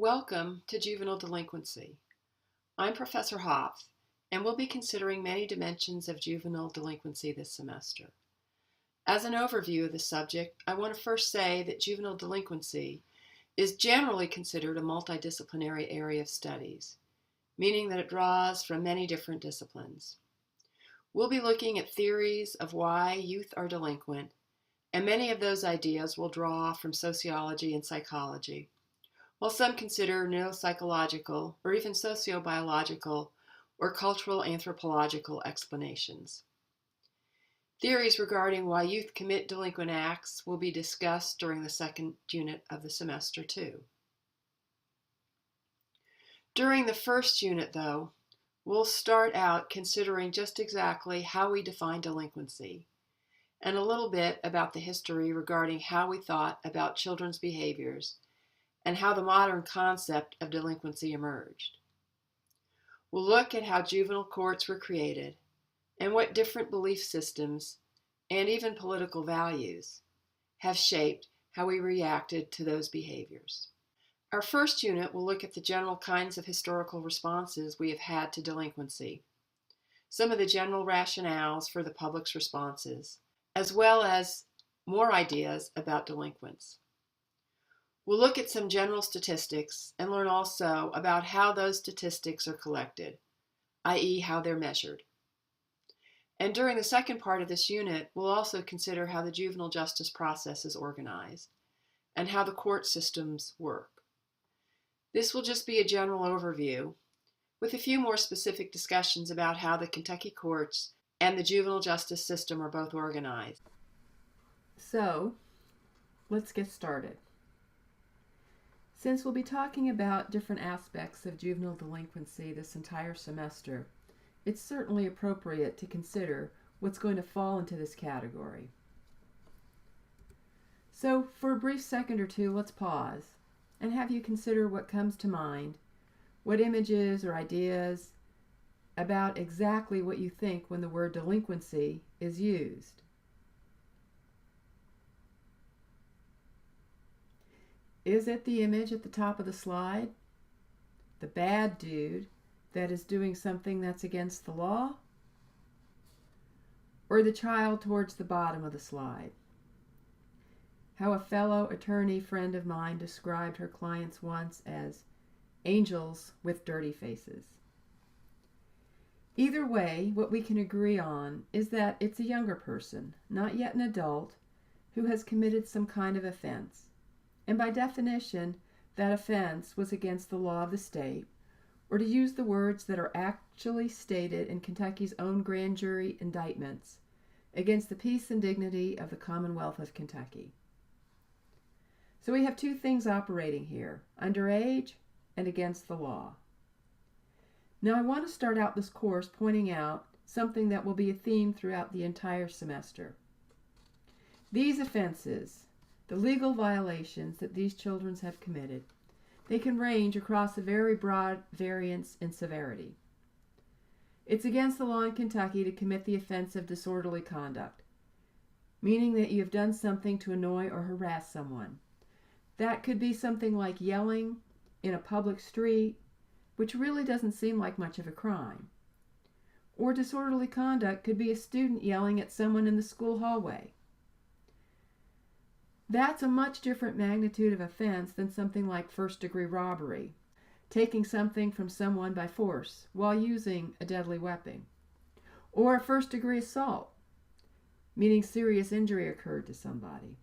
Welcome to Juvenile Delinquency. I'm Professor Hoff, and we'll be considering many dimensions of juvenile delinquency this semester. As an overview of the subject, I want to first say that juvenile delinquency is generally considered a multidisciplinary area of studies, meaning that it draws from many different disciplines. We'll be looking at theories of why youth are delinquent, and many of those ideas will draw from sociology and psychology, while some consider neuropsychological or even sociobiological or cultural anthropological explanations. Theories regarding why youth commit delinquent acts will be discussed during the second unit of the semester too. During the first unit, though, we'll start out considering just exactly how we define delinquency, and a little bit about the history regarding how we thought about children's behaviors and how the modern concept of delinquency emerged. We'll look at how juvenile courts were created and what different belief systems and even political values have shaped how we reacted to those behaviors. Our first unit will look at the general kinds of historical responses we have had to delinquency, some of the general rationales for the public's responses, as well as more ideas about delinquents. We'll look at some general statistics and learn also about how those statistics are collected, i.e. how they're measured. And during the second part of this unit, we'll also consider how the juvenile justice process is organized and how the court systems work. This will just be a general overview with a few more specific discussions about how the Kentucky courts and the juvenile justice system are both organized. So, let's get started. Since we'll be talking about different aspects of juvenile delinquency this entire semester, it's certainly appropriate to consider what's going to fall into this category. So, for a brief second or two, let's pause and have you consider what comes to mind, what images or ideas about exactly what you think when the word delinquency is used. Is it the image at the top of the slide? The bad dude that is doing something that's against the law? Or the child towards the bottom of the slide? How a fellow attorney friend of mine described her clients once as angels with dirty faces. Either way, what we can agree on is that it's a younger person, not yet an adult, who has committed some kind of offense. And by definition, that offense was against the law of the state, or to use the words that are actually stated in Kentucky's own grand jury indictments, against the peace and dignity of the Commonwealth of Kentucky. So we have two things operating here, underage and against the law. Now I want to start out this course pointing out something that will be a theme throughout the entire semester. These offenses, the legal violations that these children have committed, they can range across a very broad variance in severity. It's against the law in Kentucky to commit the offense of disorderly conduct, meaning that you have done something to annoy or harass someone. That could be something like yelling in a public street, which really doesn't seem like much of a crime. Or disorderly conduct could be a student yelling at someone in the school hallway. That's a much different magnitude of offense than something like first-degree robbery, taking something from someone by force while using a deadly weapon, or a first-degree assault, meaning serious injury occurred to somebody.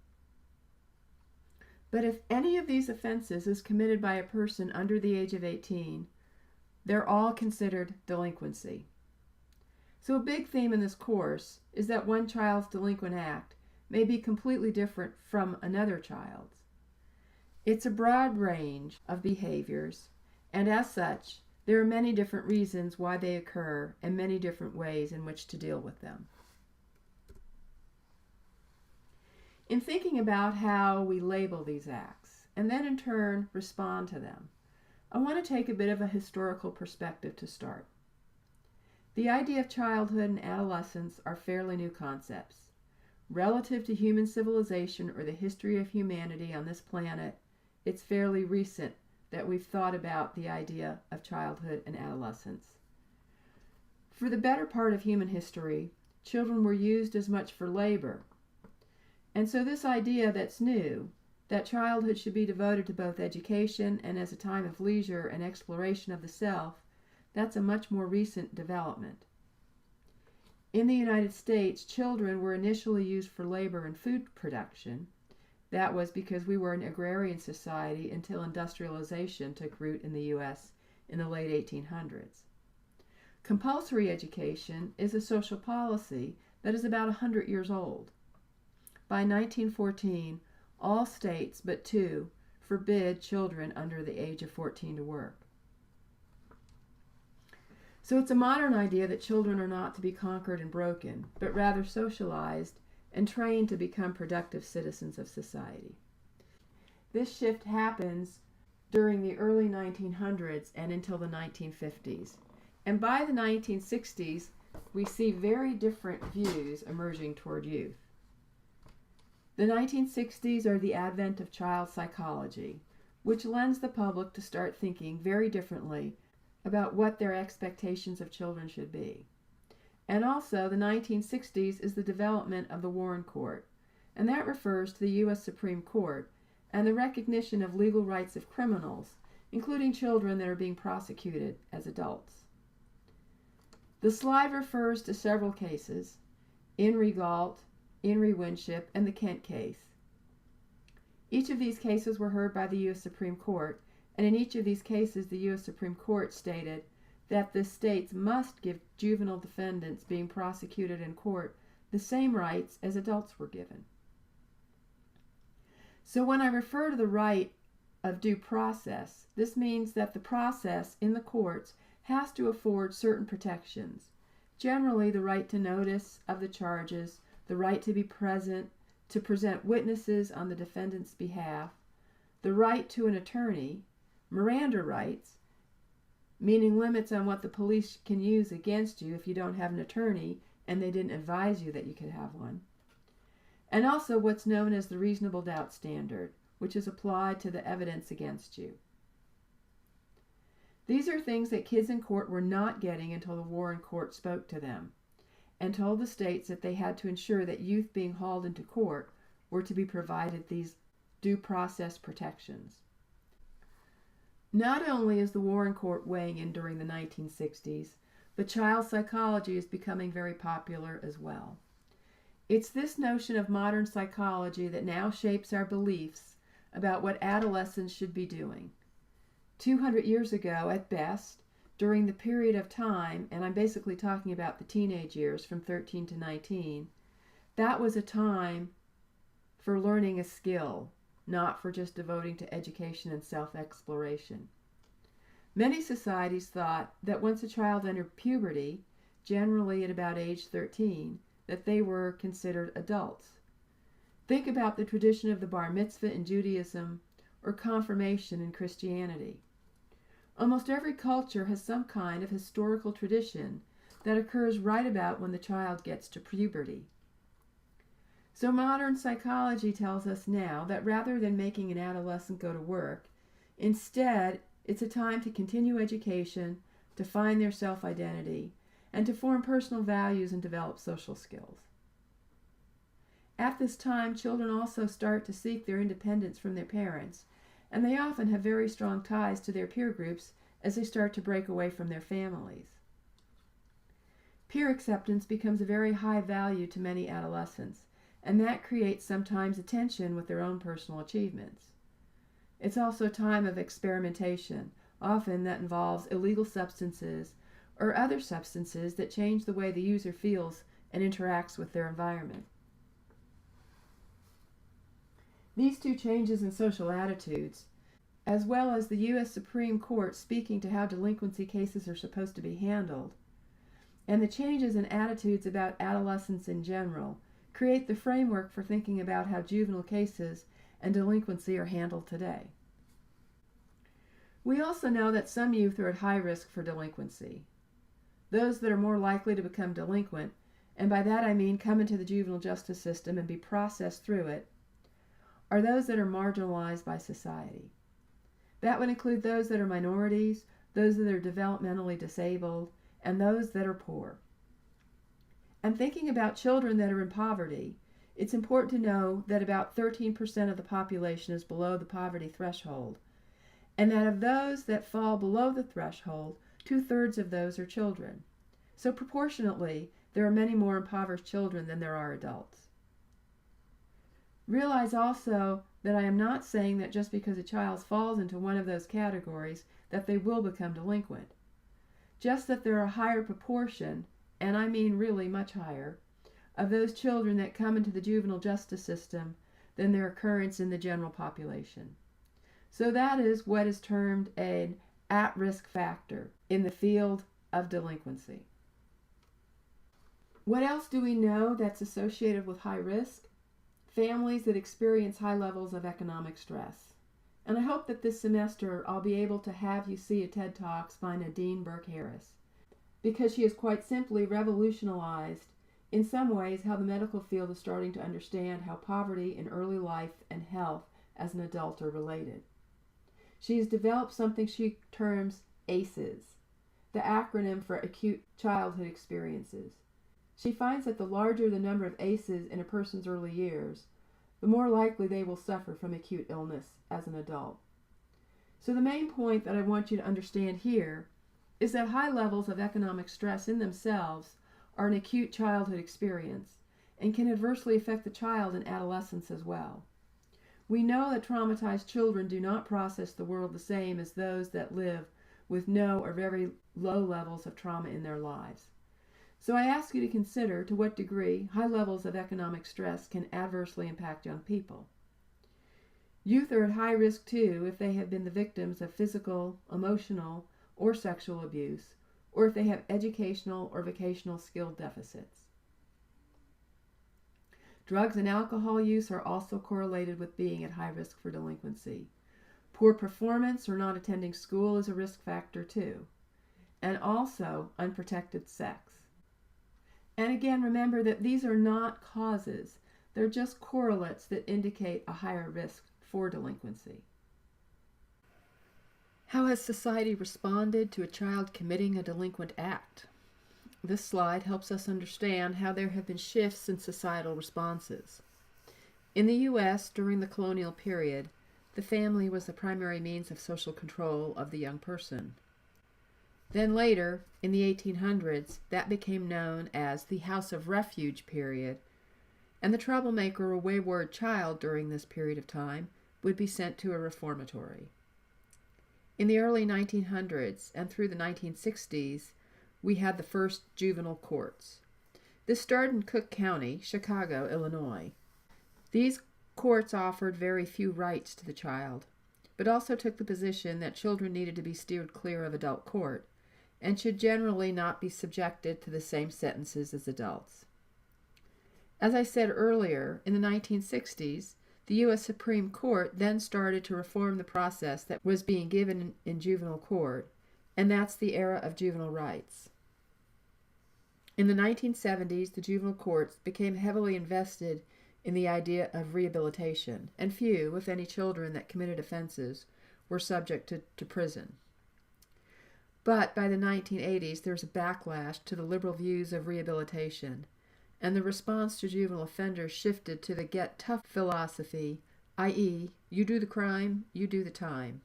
But if any of these offenses is committed by a person under the age of 18, they're all considered delinquency. So a big theme in this course is that one child's delinquent act may be completely different from another child's. It's a broad range of behaviors, and as such, there are many different reasons why they occur and many different ways in which to deal with them. In thinking about how we label these acts, and then in turn respond to them, I want to take a bit of a historical perspective to start. The idea of childhood and adolescence are fairly new concepts. Relative to human civilization or the history of humanity on this planet, it's fairly recent that we've thought about the idea of childhood and adolescence. For the better part of human history, children were used as much for labor. And so this idea that's new, that childhood should be devoted to both education and as a time of leisure and exploration of the self, that's a much more recent development. In the United States, children were initially used for labor and food production. That was because we were an agrarian society until industrialization took root in the U.S. in the late 1800s. Compulsory education is a social policy that is about 100 years old. By 1914, all states but 2 forbid children under the age of 14 to work. So it's a modern idea that children are not to be conquered and broken, but rather socialized and trained to become productive citizens of society. This shift happens during the early 1900s and until the 1950s. And by the 1960s, we see very different views emerging toward youth. The 1960s are the advent of child psychology, which lends the public to start thinking very differently about what their expectations of children should be. And also, the 1960s is the development of the Warren Court, and that refers to the U.S. Supreme Court and the recognition of legal rights of criminals, including children that are being prosecuted as adults. The slide refers to several cases: Inree Galt, Inree Winship, and the Kent case. Each of these cases were heard by the U.S. Supreme Court, and in each of these cases the U.S. Supreme Court stated that the states must give juvenile defendants being prosecuted in court the same rights as adults were given. So when I refer to the right of due process, this means that the process in the courts has to afford certain protections, generally the right to notice of the charges, the right to be present, to present witnesses on the defendant's behalf, the right to an attorney, Miranda rights, meaning limits on what the police can use against you if you don't have an attorney and they didn't advise you that you could have one, and also what's known as the reasonable doubt standard, which is applied to the evidence against you. These are things that kids in court were not getting until the Warren Court spoke to them and told the states that they had to ensure that youth being hauled into court were to be provided these due process protections. Not only is the Warren Court weighing in during the 1960s, but child psychology is becoming very popular as well. It's this notion of modern psychology that now shapes our beliefs about what adolescents should be doing. 200 years ago, at best, during the period of time, and I'm basically talking about the teenage years from 13 to 19, that was a time for learning a skill, not for just devoting to education and self-exploration. Many societies thought that once a child entered puberty, generally at about age 13, that they were considered adults. Think about the tradition of the bar mitzvah in Judaism or confirmation in Christianity. Almost every culture has some kind of historical tradition that occurs right about when the child gets to puberty. So modern psychology tells us now that rather than making an adolescent go to work, instead it's a time to continue education, to find their self-identity, and to form personal values and develop social skills. At this time, children also start to seek their independence from their parents, and they often have very strong ties to their peer groups as they start to break away from their families. Peer acceptance becomes a very high value to many adolescents, and that creates sometimes a tension with their own personal achievements. It's also a time of experimentation, often that involves illegal substances or other substances that change the way the user feels and interacts with their environment. These two changes in social attitudes, as well as the U.S. Supreme Court speaking to how delinquency cases are supposed to be handled, and the changes in attitudes about adolescents in general, create the framework for thinking about how juvenile cases and delinquency are handled today. We also know that some youth are at high risk for delinquency. Those that are more likely to become delinquent, and by that I mean come into the juvenile justice system and be processed through it, are those that are marginalized by society. That would include those that are minorities, those that are developmentally disabled, and those that are poor. And thinking about children that are in poverty, it's important to know that about 13% of the population is below the poverty threshold, and that of those that fall below the threshold, 2/3 of those are children. So proportionately, there are many more impoverished children than there are adults. Realize also that I am not saying that just because a child falls into one of those categories that they will become delinquent. Just that there are a higher proportion, and I mean really much higher, of those children that come into the juvenile justice system than their occurrence in the general population. So that is what is termed an at-risk factor in the field of delinquency. What else do we know that's associated with high risk? Families that experience high levels of economic stress. And I hope that this semester I'll be able to have you see a TED Talks by Nadine Burke-Harris, because she has quite simply revolutionized in some ways how the medical field is starting to understand how poverty in early life and health as an adult are related. She has developed something she terms ACEs, the acronym for Acute Childhood Experiences. She finds that the larger the number of ACEs in a person's early years, the more likely they will suffer from acute illness as an adult. So the main point that I want you to understand here is that high levels of economic stress in themselves are an acute childhood experience and can adversely affect the child in adolescence as well. We know that traumatized children do not process the world the same as those that live with no or very low levels of trauma in their lives. So I ask you to consider to what degree high levels of economic stress can adversely impact young people. Youth are at high risk too if they have been the victims of physical, emotional, or sexual abuse, or if they have educational or vocational skill deficits. Drugs and alcohol use are also correlated with being at high risk for delinquency. Poor performance or not attending school is a risk factor too, and also unprotected sex. And again, remember that these are not causes. They're just correlates that indicate a higher risk for delinquency. How has society responded to a child committing a delinquent act? This slide helps us understand how there have been shifts in societal responses. In the U.S., during the colonial period, the family was the primary means of social control of the young person. Then later, in the 1800s, that became known as the House of Refuge period, and the troublemaker or wayward child during this period of time would be sent to a reformatory. In the early 1900s and through the 1960s, we had the first juvenile courts. This started in Cook County, Chicago, Illinois. These courts offered very few rights to the child, but also took the position that children needed to be steered clear of adult court and should generally not be subjected to the same sentences as adults. As I said earlier, in the 1960s, the U.S. Supreme Court then started to reform the process that was being given in juvenile court, and that's the era of juvenile rights. In the 1970s, the juvenile courts became heavily invested in the idea of rehabilitation, and few, if any, children that committed offenses were subject to prison. But by the 1980s, there was a backlash to the liberal views of rehabilitation, and the response to juvenile offenders shifted to the get tough philosophy, i.e., you do the crime, you do the time.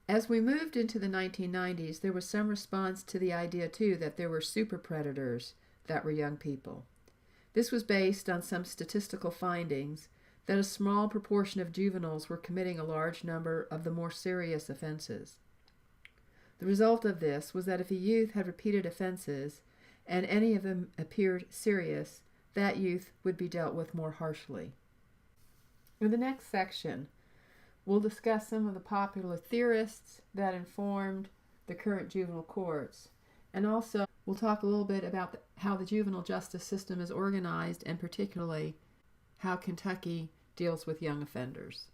As we moved into the 1990s, there was some response to the idea, too, that there were super predators that were young people. This was based on some statistical findings that a small proportion of juveniles were committing a large number of the more serious offenses. The result of this was that if a youth had repeated offenses, and any of them appeared serious, that youth would be dealt with more harshly. In the next section, we'll discuss some of the popular theorists that informed the current juvenile courts, and also we'll talk a little bit about how the juvenile justice system is organized, and particularly how Kentucky deals with young offenders.